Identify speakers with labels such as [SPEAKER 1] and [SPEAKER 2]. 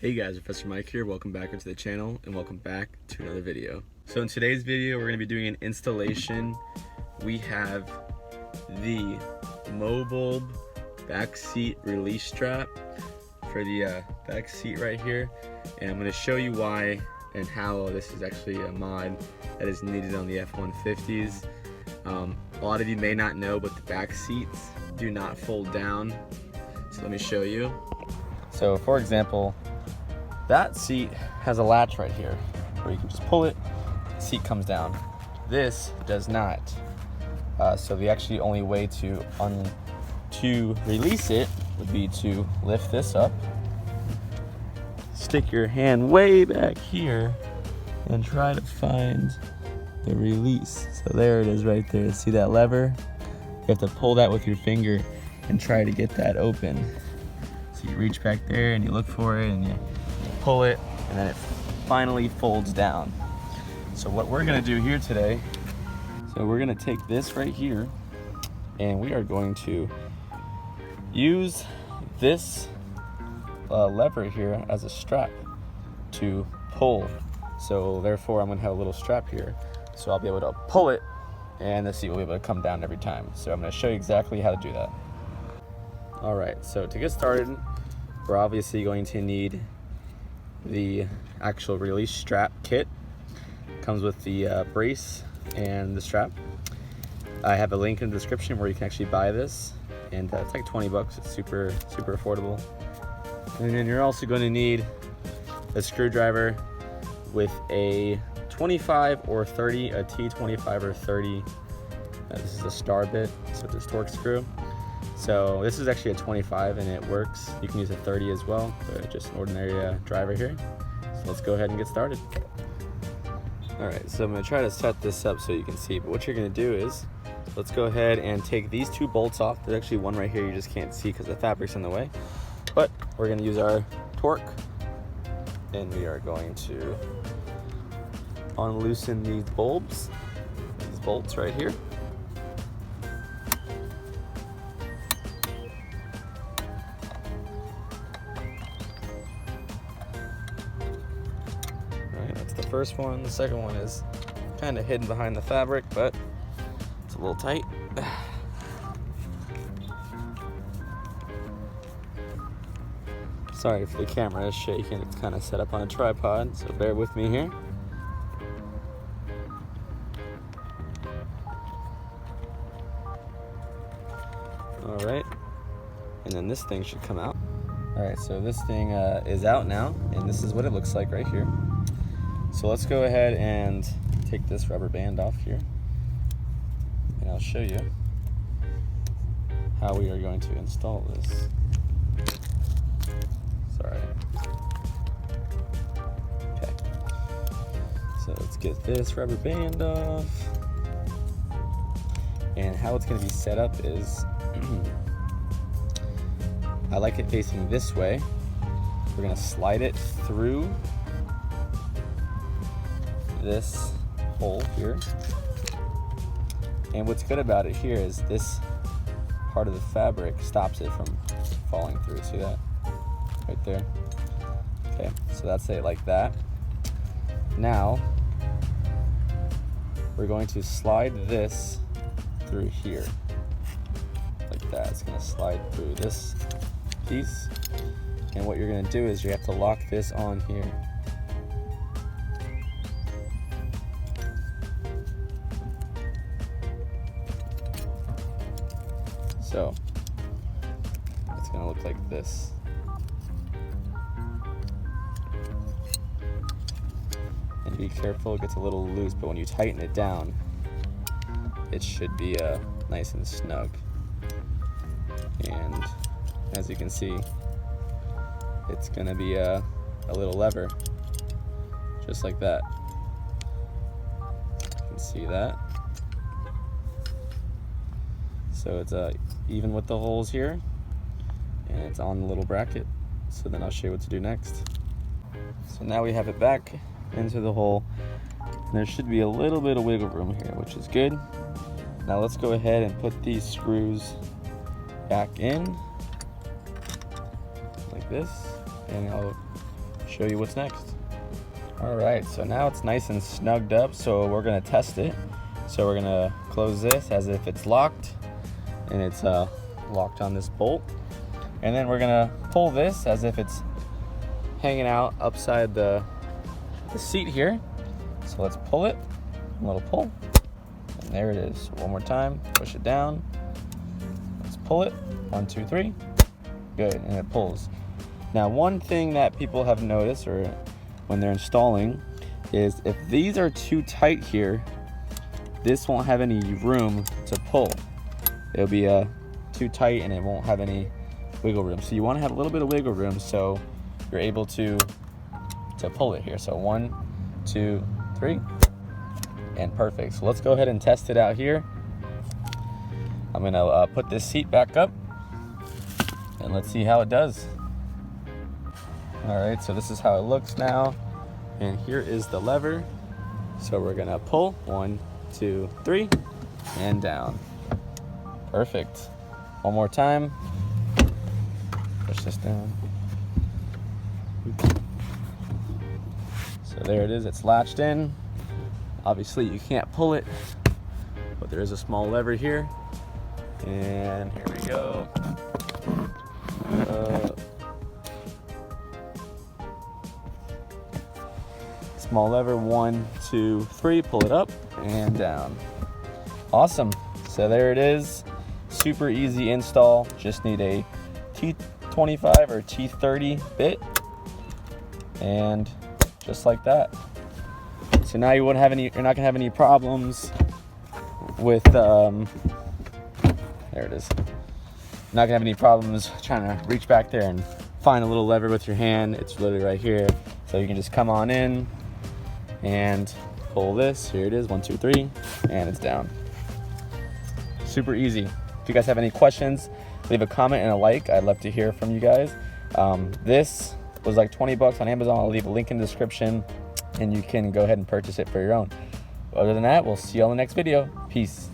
[SPEAKER 1] Hey guys, Professor Mike here. Welcome back into the channel and welcome back to another video. So in today's video, we're going to be doing an installation. We have the Mobulb backseat release strap for the back seat right here, and I'm going to show you why and how this is actually a mod that is needed on the F150s. A lot of you may not know, but the back seats do not fold down. So let me show you. So for example, that seat has a latch right here where you can just pull it, the seat comes down. This does not. So the actually only way to release it would be to lift this up, stick your hand way back here, and try to find the release. So there it is right there. See that lever? You have to pull that with your finger and try to get that open. So you reach back there and you look for it and you pull it, and then it finally folds down. So what we're gonna do here today, so we're gonna take this right here and we are going to use this lever here as a strap to pull. So therefore I'm gonna have a little strap here, so I'll be able to pull it and the seat will be able to come down every time. So I'm gonna show you exactly how to do that. All right, so to get started, we're obviously going to need the actual release strap kit. Comes with the brace and the strap. I have a link in the description where you can actually buy this, and it's like 20 bucks. It's super affordable. And then you're also going to need a screwdriver with a 25 or 30, a T25 or 30. This is a star bit, so this Torx screw. So this is actually a 25 and it works. You can use a 30 as well, but just an ordinary driver here. So let's go ahead and get started. All right, so I'm gonna try to set this up so you can see, but what you're gonna do is, let's go ahead and take these two bolts off. There's actually one right here you just can't see because the fabric's in the way, but we're gonna use our torque and we are going to unloosen these bolts right here. The first one. The second one is kind of hidden behind the fabric, but it's a little tight. Sorry if the camera is shaking, it's kind of set up on a tripod, so bear with me here. All right, and then this thing should come out. All right, so this thing is out now, and this is what it looks like right here. So let's go ahead and take this rubber band off here, and I'll show you how we are going to install this. Sorry. Okay. So let's get this rubber band off. And how it's going to be set up is, I like it facing this way. We're going to slide it through this hole here, and what's good about it here is this part of the fabric stops it from falling through. See that right there? Okay, so that's it like that. Now we're going to slide this through here like that. It's going to slide through this piece, and what you're going to do is you have to lock this on here. So it's gonna look like this. And be careful, it gets a little loose, but when you tighten it down, it should be nice and snug. And as you can see, it's gonna be a little lever, just like that. You can see that. So it's even with the holes here, and it's on the little bracket. So then I'll show you what to do next. So now we have it back into the hole, and there should be a little bit of wiggle room here, which is good. Now let's go ahead and put these screws back in like this, and I'll show you what's next. All right, so now it's nice and snugged up, so we're gonna test it. So we're gonna close this as if it's locked, and it's locked on this bolt. And then we're gonna pull this as if it's hanging out upside the seat here. So let's pull it, a little pull, and there it is. One more time, push it down. Let's pull it, 1, 2, 3, good, and it pulls. Now, one thing that people have noticed, or when they're installing, is if these are too tight here, this won't have any room to pull. It'll be too tight and it won't have any wiggle room. So you want to have a little bit of wiggle room so you're able to pull it here. So 1, 2, 3, and perfect. So let's go ahead and test it out here. I'm gonna put this seat back up and let's see how it does. All right, so this is how it looks now. And here is the lever. So we're gonna pull, 1, 2, 3, and down. Perfect. One more time. Push this down. So there it is, it's latched in. Obviously you can't pull it, but there is a small lever here. And here we go. Small lever, 1, 2, 3, pull it up and down. Awesome, so there it is. Super easy install, just need a T25 or T30 bit, and just like that. So now you wouldn't have any, you're not gonna have any problems with, there it is. You're not gonna have any problems trying to reach back there and find a little lever with your hand. It's literally right here. So you can just come on in and pull this. Here it is, 1, 2, 3, and it's down. Super easy. If you guys have any questions, leave a comment and a like. I'd love to hear from you guys. This was like 20 bucks on Amazon. I'll leave a link in the description and you can go ahead and purchase it for your own. Other than that, we'll see you on the next video. Peace.